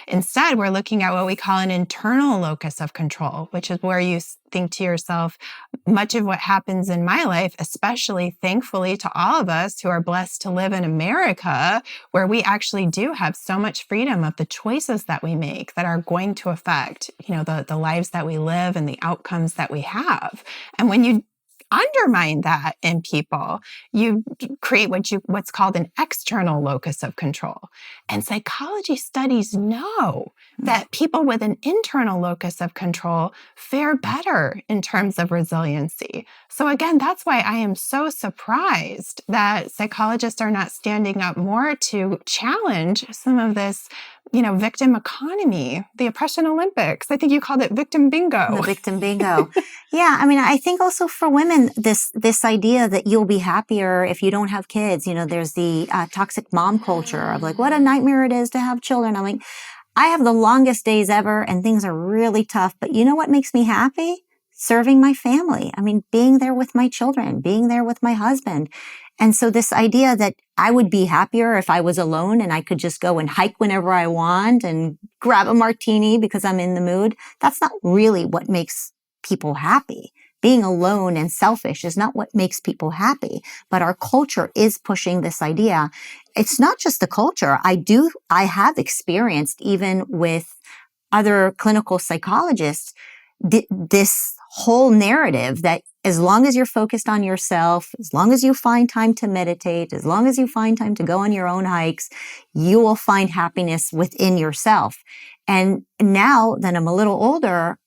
Instead, we're looking at what we call an internal locus of control, which is where you think to yourself, much of what happens in my life, especially thankfully to all of us who are blessed to live in America, where we actually do have so much freedom of the choices that we make that are going to affect, the lives that we live and the outcomes that we have. And when you undermine that in people, you create what's called an external locus of control. And psychology studies know that people with an internal locus of control fare better in terms of resiliency. So again, that's why I am so surprised that psychologists are not standing up more to challenge some of this, victim economy, the oppression Olympics. I think you called it victim bingo. The victim bingo. Yeah. I think also for women, this idea that you'll be happier if you don't have kids. There's the toxic mom culture of like, what a nightmare it is to have children. I'm like, I have the longest days ever and things are really tough. But you know what makes me happy? Serving my family. Being there with my children, being there with my husband. And so this idea that I would be happier if I was alone and I could just go and hike whenever I want and grab a martini because I'm in the mood, that's not really what makes people happy. Being alone and selfish is not what makes people happy, but our culture is pushing this idea. It's not just the culture. I have experienced, even with other clinical psychologists, this whole narrative that as long as you're focused on yourself, as long as you find time to meditate, as long as you find time to go on your own hikes, you will find happiness within yourself. And now that I'm a little older,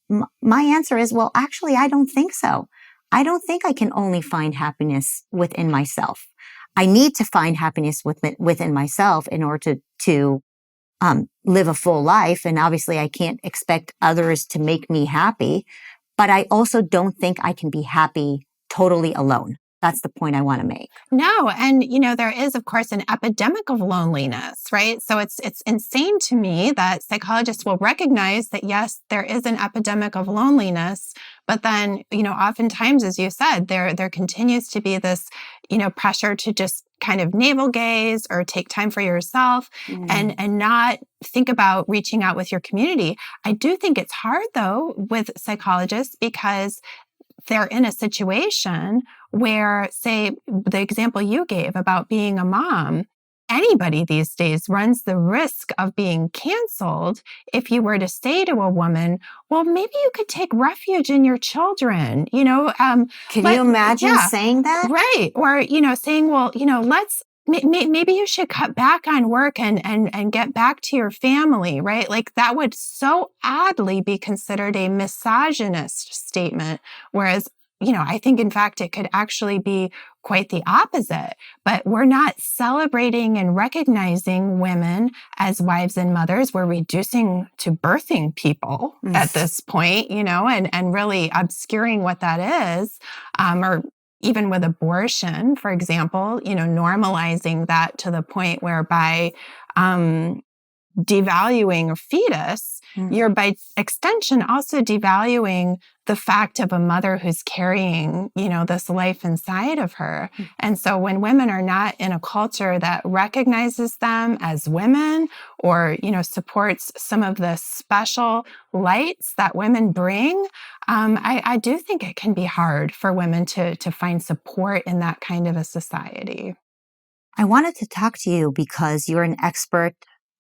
my answer is, well, actually, I don't think so. I don't think I can only find happiness within myself. I need to find happiness within myself in order to live a full life. And obviously I can't expect others to make me happy, but I also don't think I can be happy totally alone. That's the point I want to make. No, and there is, of course, an epidemic of loneliness, right? So it's insane to me that psychologists will recognize that yes, there is an epidemic of loneliness, but then oftentimes, as you said, there continues to be this pressure to just kind of navel gaze or take time for yourself and not think about reaching out with your community. I do think it's hard though with psychologists because they're in a situation where, say, the example you gave about being a mom, anybody these days runs the risk of being canceled if you were to say to a woman, well, maybe you could take refuge in your children, Can you imagine saying that? Right. Or, saying, well, maybe you should cut back on work and get back to your family, right? Like that would so oddly be considered a misogynist statement. Whereas, I think in fact it could actually be quite the opposite. But we're not celebrating and recognizing women as wives and mothers. We're reducing to birthing people at this point, and really obscuring what that is, or even with abortion, for example, normalizing that to the point whereby devaluing a fetus, you're by extension also devaluing the fact of a mother who's carrying, this life inside of her. And so when women are not in a culture that recognizes them as women or, supports some of the special lights that women bring, I do think it can be hard for women to find support in that kind of a society. I wanted to talk to you because you're an expert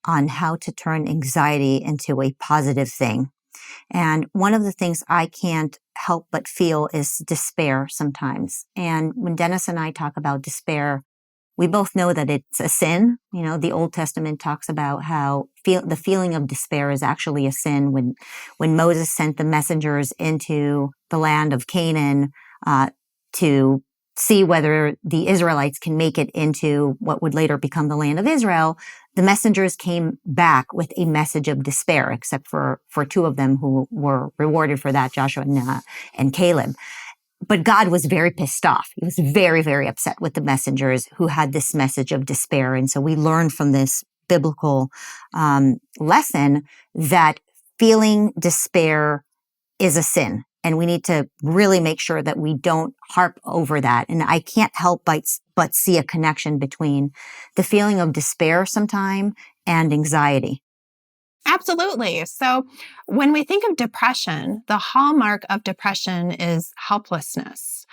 on how to turn anxiety into a positive thing. And one of the things I can't help but feel is despair sometimes. And when Dennis and I talk about despair, we both know that it's a sin. The Old Testament talks about how the feeling of despair is actually a sin. When Moses sent the messengers into the land of Canaan to see whether the Israelites can make it into what would later become the land of Israel, the messengers came back with a message of despair, except for two of them who were rewarded for that, Joshua and Caleb. But God was very pissed off. He was very, very upset with the messengers who had this message of despair. And so we learned from this biblical lesson that feeling despair is a sin. And we need to really make sure that we don't harp over that. And I can't help but see a connection between the feeling of despair sometime and anxiety. Absolutely. So when we think of depression, the hallmark of depression is helplessness.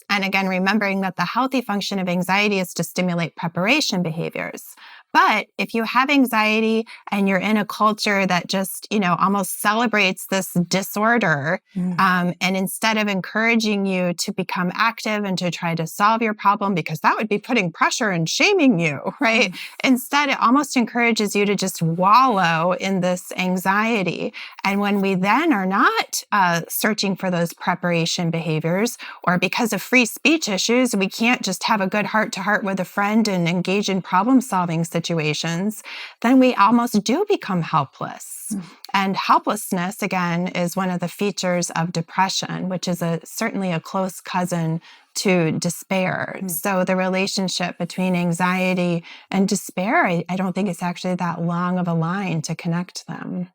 And again, remembering that the healthy function of anxiety is to stimulate preparation behaviors. But if you have anxiety and you're in a culture that just, almost celebrates this disorder, and instead of encouraging you to become active and to try to solve your problem, because that would be putting pressure and shaming you, right? Instead, it almost encourages you to just wallow in this anxiety. And when we then are not searching for those preparation behaviors, or because of free speech issues, we can't just have a good heart-to-heart with a friend and engage in problem-solving situations, then we almost do become helpless. And helplessness, again, is one of the features of depression, which is certainly a close cousin to despair. So the relationship between anxiety and despair, I don't think it's actually that long of a line to connect them.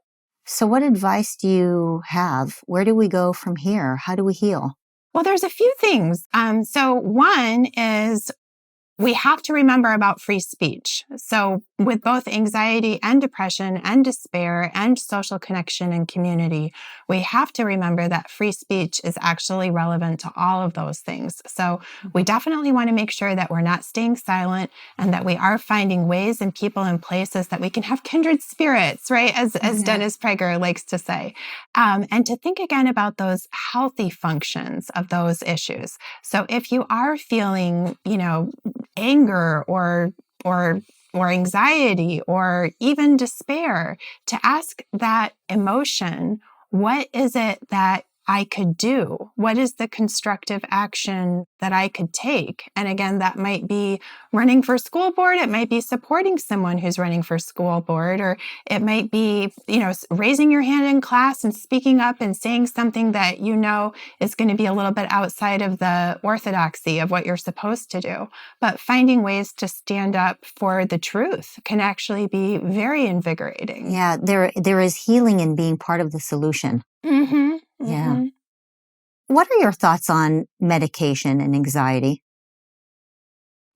So what advice do you have? Where do we go from here? How do we heal? Well, there's a few things. So one is we have to remember about free speech. So with both anxiety and depression and despair and social connection and community, we have to remember that free speech is actually relevant to all of those things. So we definitely want to make sure that we're not staying silent and that we are finding ways and people and places that we can have kindred spirits, right? As Dennis Prager likes to say. And to think again about those healthy functions of those issues. So if you are feeling, anger or anxiety or even despair, to ask that emotion, what is it that I could do? What is the constructive action that I could take? And again, that might be running for school board. It might be supporting someone who's running for school board, or it might be, raising your hand in class and speaking up and saying something that is going to be a little bit outside of the orthodoxy of what you're supposed to do. But finding ways to stand up for the truth can actually be very invigorating. Yeah, there is healing in being part of the solution. Mm-hmm. Yeah. Mm-hmm. What are your thoughts on medication and anxiety?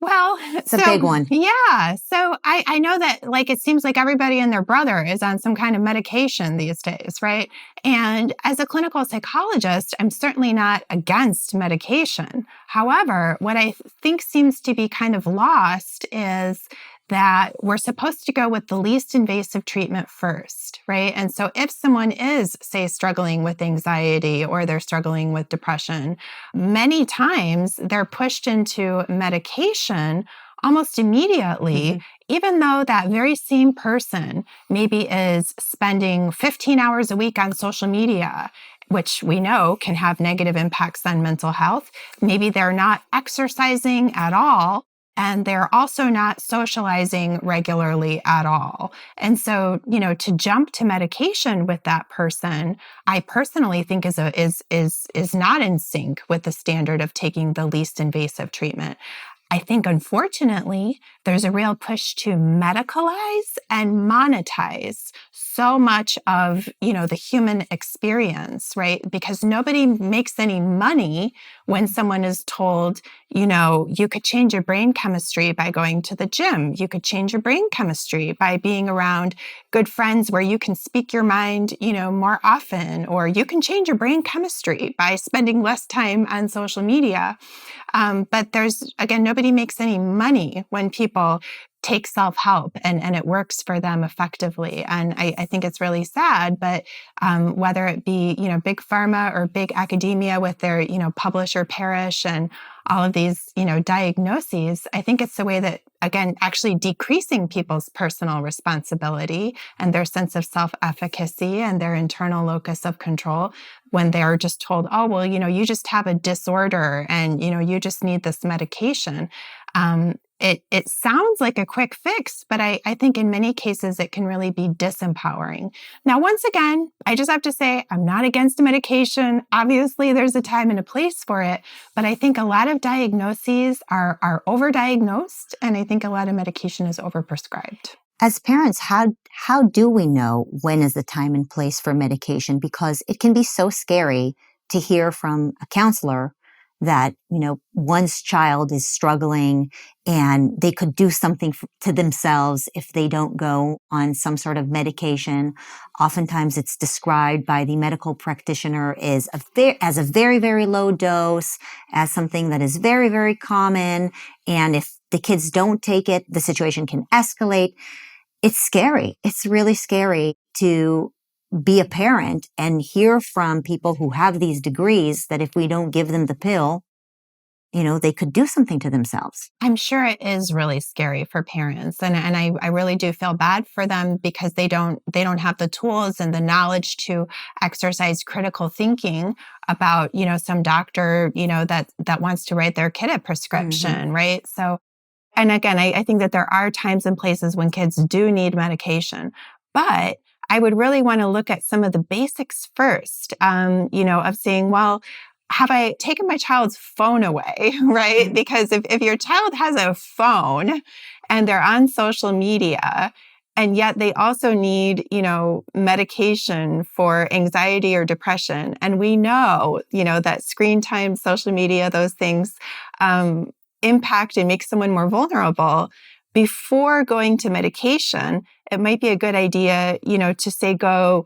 Well, It's a big one. Yeah. So I know that it seems like everybody and their brother is on some kind of medication these days, right? And as a clinical psychologist, I'm certainly not against medication. However, what I think seems to be kind of lost is that we're supposed to go with the least invasive treatment first, right? And so if someone is, say, struggling with anxiety or they're struggling with depression, many times they're pushed into medication almost immediately, even though that very same person maybe is spending 15 hours a week on social media, which we know can have negative impacts on mental health. Maybe they're not exercising at all, and they're also not socializing regularly at all. And so, to jump to medication with that person, I personally think is not in sync with the standard of taking the least invasive treatment. I think, unfortunately, there's a real push to medicalize and monetize so much of, the human experience, right? Because nobody makes any money when someone is told, you could change your brain chemistry by going to the gym. You could change your brain chemistry by being around good friends where you can speak your mind, more often, or you can change your brain chemistry by spending less time on social media. But there's, again, nobody makes any money when people take self-help and it works for them effectively. And I think it's really sad, but whether it be, big pharma or big academia with their, publish or perish and all of these, diagnoses, I think it's the way that, again, actually decreasing people's personal responsibility and their sense of self-efficacy and their internal locus of control when they're just told, oh, well, you just have a disorder and, you just need this medication. It sounds like a quick fix, but I think in many cases it can really be disempowering. Now, once again, I just have to say I'm not against a medication. Obviously, there's a time and a place for it, but I think a lot of diagnoses are overdiagnosed, and I think a lot of medication is overprescribed. As parents, how do we know when is the time and place for medication? Because it can be so scary to hear from a counselor that, one's child is struggling and they could do something to themselves if they don't go on some sort of medication. Oftentimes it's described by the medical practitioner as a very, very low dose, as something that is very, very common. And if the kids don't take it, the situation can escalate. It's scary. It's really scary to be a parent and hear from people who have these degrees that if we don't give them the pill, they could do something to themselves. I'm sure it is really scary for parents. And I really do feel bad for them because they don't have the tools and the knowledge to exercise critical thinking about, some doctor, that wants to write their kid a prescription, right? So, and again, I think that there are times and places when kids do need medication, but I would really want to look at some of the basics first, of saying, well, have I taken my child's phone away, right? Because if your child has a phone and they're on social media, and yet they also need, medication for anxiety or depression, and we know, that screen time, social media, those things, impact and make someone more vulnerable, before going to medication, it might be a good idea, to say go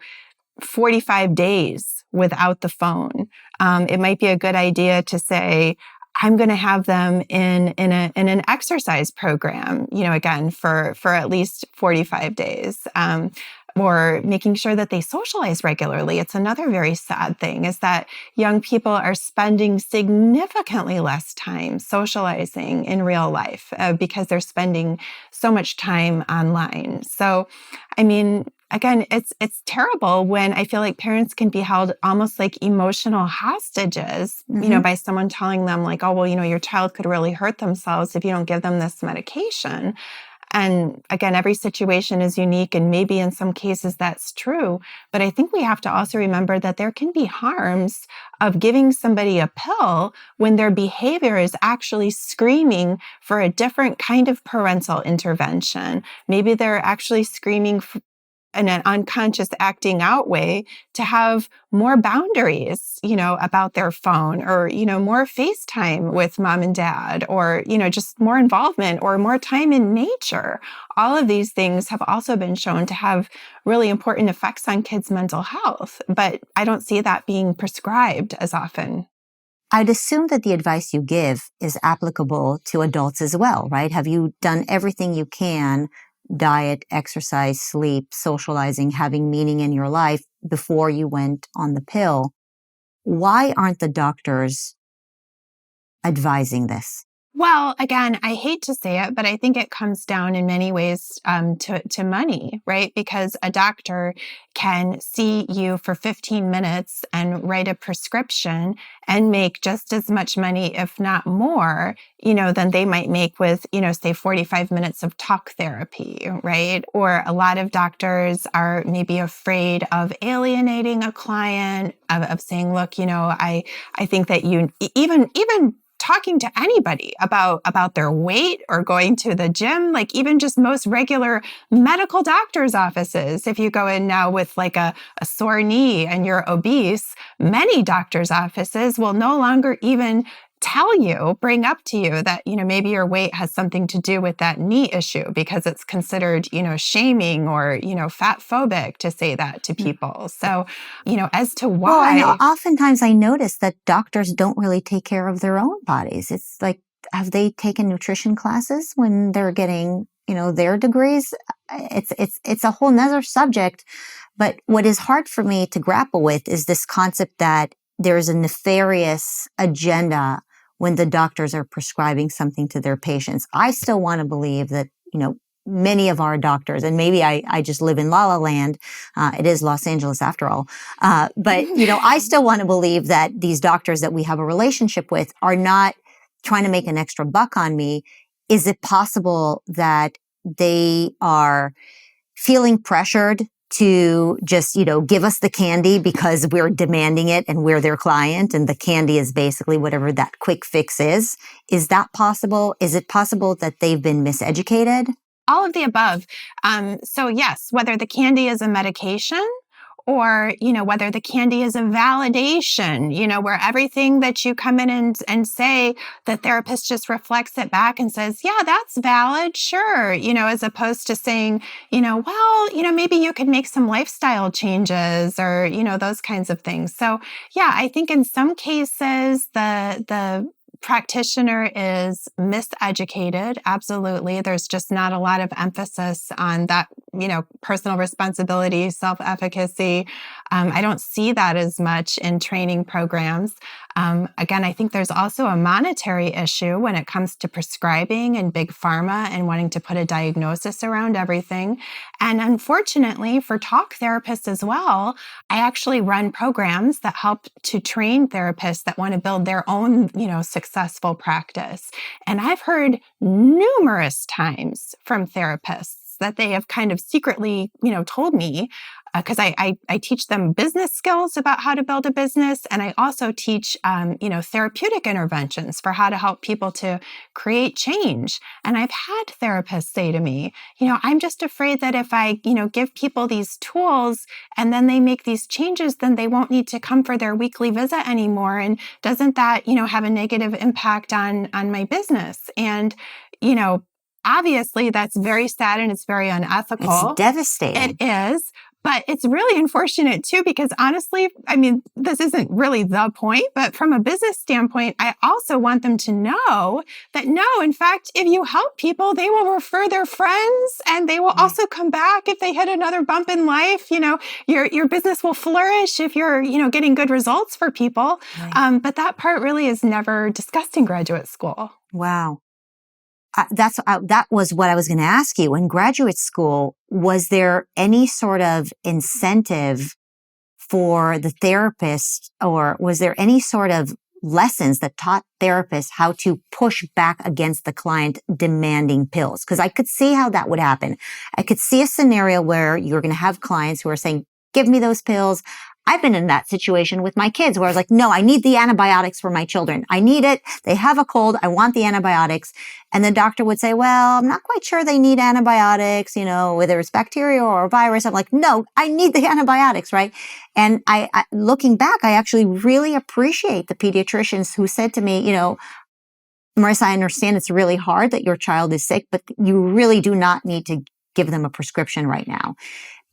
45 days without the phone. It might be a good idea to say, I'm going to have them in an exercise program, again, for at least 45 days. Or making sure that they socialize regularly. It's another very sad thing, is that young people are spending significantly less time socializing in real life because they're spending so much time online. So, again, it's terrible when I feel like parents can be held almost like emotional hostages, by someone telling them like, oh, well, your child could really hurt themselves if you don't give them this medication. And again, every situation is unique, and maybe in some cases that's true. But I think we have to also remember that there can be harms of giving somebody a pill when their behavior is actually screaming for a different kind of parental intervention. Maybe they're actually screaming in an unconscious acting out way to have more boundaries, about their phone, or, more FaceTime with mom and dad, or, just more involvement or more time in nature. All of these things have also been shown to have really important effects on kids' mental health, but I don't see that being prescribed as often. I'd assume that the advice you give is applicable to adults as well, right? Have you done everything you can, diet, exercise, sleep, socializing, having meaning in your life before you went on the pill? Why aren't the doctors advising this? Well, again, I hate to say it, but I think it comes down in many ways to money, right? Because a doctor can see you for 15 minutes and write a prescription and make just as much money, if not more, than they might make with, say 45 minutes of talk therapy, right? Or a lot of doctors are maybe afraid of alienating a client, of saying, look, I think that you even talking to anybody about their weight or going to the gym, like even just most regular medical doctor's offices. If you go in now with like a sore knee and you're obese, many doctor's offices will no longer even bring up to you that, maybe your weight has something to do with that knee issue, because it's considered, shaming or, fat phobic to say that to people. So, as to why. Well, and oftentimes I notice that doctors don't really take care of their own bodies. It's like, have they taken nutrition classes when they're getting, their degrees? It's a whole nother subject. But what is hard for me to grapple with is this concept that there's a nefarious agenda when the doctors are prescribing something to their patients. I still want to believe that, many of our doctors, and maybe I just live in La La Land. It is Los Angeles after all. But, I still want to believe that these doctors that we have a relationship with are not trying to make an extra buck on me. Is it possible that they are feeling pressured to just, give us the candy because we're demanding it and we're their client, and the candy is basically whatever that quick fix is? Is that possible? Is it possible that they've been miseducated? All of the above. So yes, whether the candy is a medication or, whether the candy is a validation, where everything that you come in and say, the therapist just reflects it back and says, yeah, that's valid. Sure. As opposed to saying, well, maybe you could make some lifestyle changes or, those kinds of things. So yeah, I think in some cases, the practitioner is miseducated. Absolutely. There's just not a lot of emphasis on that, personal responsibility, self-efficacy. I don't see that as much in training programs. Again, I think there's also a monetary issue when it comes to prescribing and big pharma and wanting to put a diagnosis around everything. And unfortunately, for talk therapists as well, I actually run programs that help to train therapists that want to build their own, successful practice. And I've heard numerous times from therapists secrets that they have kind of secretly, told me, because I teach them business skills about how to build a business. And I also teach, therapeutic interventions for how to help people to create change. And I've had therapists say to me, I'm just afraid that if I, give people these tools and then they make these changes, then they won't need to come for their weekly visit anymore. And doesn't that, have a negative impact on my business? And, obviously that's very sad and it's very unethical. It's devastating. It is. But it's really unfortunate too, because honestly, this isn't really the point, but from a business standpoint, I also want them to know that no, in fact, if you help people, they will refer their friends and they will also come back if they hit another bump in life. Your business will flourish if you're, getting good results for people. Right. But that part really is never discussed in graduate school. Wow. That was what I was going to ask you. In graduate school, was there any sort of incentive for the therapist, or was there any sort of lessons that taught therapists how to push back against the client demanding pills? Because I could see how that would happen. I could see a scenario where you're going to have clients who are saying, give me those pills. I've been in that situation with my kids where I was like, no, I need the antibiotics for my children. I need it. They have a cold. I want the antibiotics. And the doctor would say, well, I'm not quite sure they need antibiotics, whether it's bacteria or a virus. I'm like, no, I need the antibiotics, right? And I looking back, I actually really appreciate the pediatricians who said to me, Marissa, I understand it's really hard that your child is sick, but you really do not need to give them a prescription right now.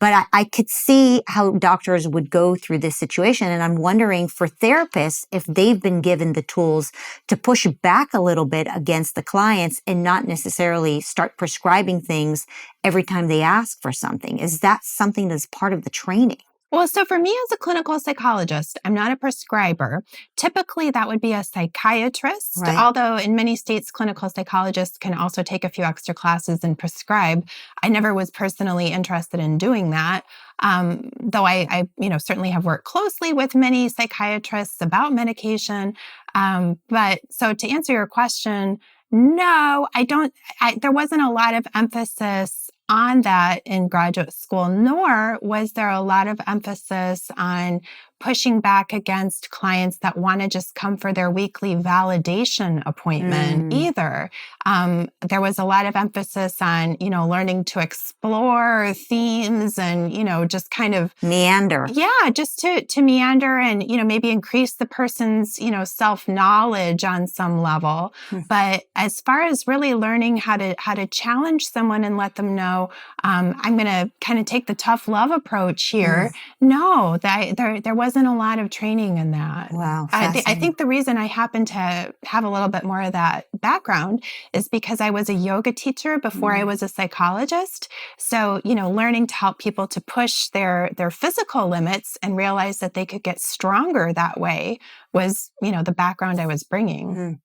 But I could see how doctors would go through this situation. And I'm wondering for therapists, if they've been given the tools to push back a little bit against the clients and not necessarily start prescribing things every time they ask for something. Is that something that's part of the training? Well, so for me as a clinical psychologist, I'm not a prescriber. Typically, that would be a psychiatrist, Right. although in many states, clinical psychologists can also take a few extra classes and prescribe. I never was personally interested in doing that, though I certainly have worked closely with many psychiatrists about medication. But so to answer your question, no, I don't. There wasn't a lot of emphasis on that in graduate school, nor was there a lot of emphasis on pushing back against clients that want to just come for their weekly validation appointment either. There was a lot of emphasis on, learning to explore themes and, just kind of meander. Yeah, just to meander and, maybe increase the person's, self-knowledge on some level. But as far as really learning how to challenge someone and let them know, I'm going to kind of take the tough love approach here. No, there wasn't a lot of training in that. Wow. I think the reason I happen to have a little bit more of that background is because I was a yoga teacher before I was a psychologist. So, learning to help people to push their physical limits and realize that they could get stronger that way was, the background I was bringing.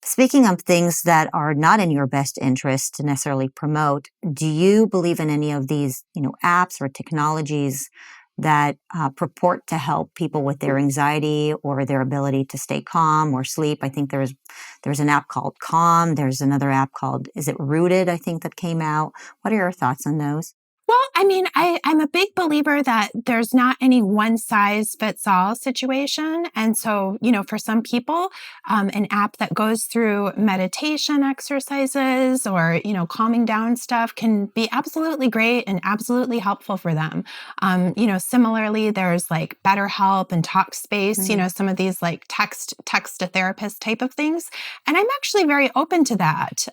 Speaking of things that are not in your best interest to necessarily promote, do you believe in any of these, apps or technologies that purport to help people with their anxiety or their ability to stay calm or sleep? I think there's an app called Calm. There's another app called, is it Rooted, I think, that came out. What are your thoughts on those? Well, I'm a big believer that there's not any one size fits all situation. And so, for some people, an app that goes through meditation exercises or, calming down stuff can be absolutely great and absolutely helpful for them. Similarly, there's like BetterHelp and Talkspace, some of these like text to therapist type of things. And I'm actually very open to that.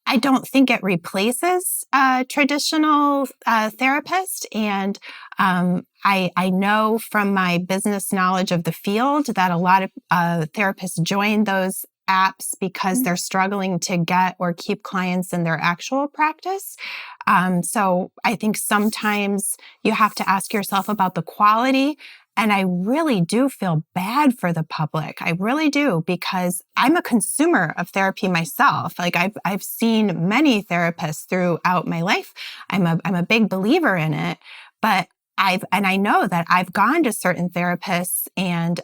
I don't think it replaces a traditional therapist. And I know from my business knowledge of the field that a lot of therapists join those apps because they're struggling to get or keep clients in their actual practice. So I think sometimes you have to ask yourself about the quality. And I really do feel bad for the public. I really do, because I'm a consumer of therapy myself. Like I've seen many therapists throughout my life. I'm a big believer in it, but I know that I've gone to certain therapists, and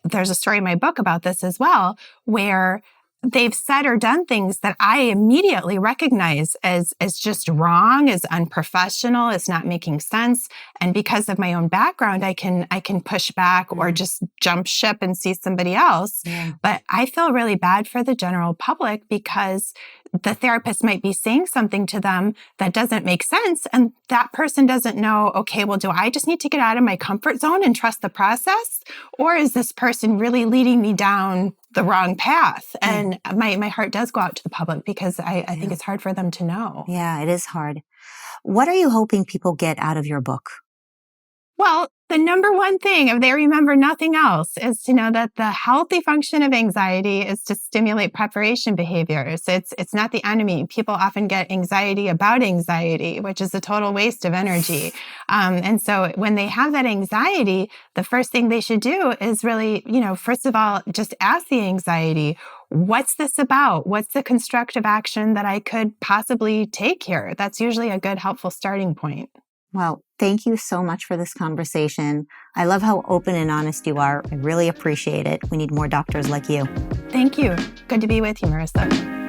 there's a story in my book about this as well, where they've said or done things that I immediately recognize as just wrong, as unprofessional, as not making sense. And because of my own background, I can push back or just jump ship and see somebody else. Yeah. But I feel really bad for the general public because the therapist might be saying something to them that doesn't make sense. And that person doesn't know, okay, well, do I just need to get out of my comfort zone and trust the process? Or is this person really leading me down the wrong path? And my heart does go out to the public because I think it's hard for them to know. Yeah, it is hard. What are you hoping people get out of your book? Well, the number one thing, if they remember nothing else, is to know that the healthy function of anxiety is to stimulate preparation behaviors. It's not the enemy. People often get anxiety about anxiety, which is a total waste of energy. And so when they have that anxiety, the first thing they should do is really, first of all, just ask the anxiety, what's this about? What's the constructive action that I could possibly take here? That's usually a good, helpful starting point. Well, thank you so much for this conversation. I love how open and honest you are. I really appreciate it. We need more doctors like you. Thank you. Good to be with you, Marissa.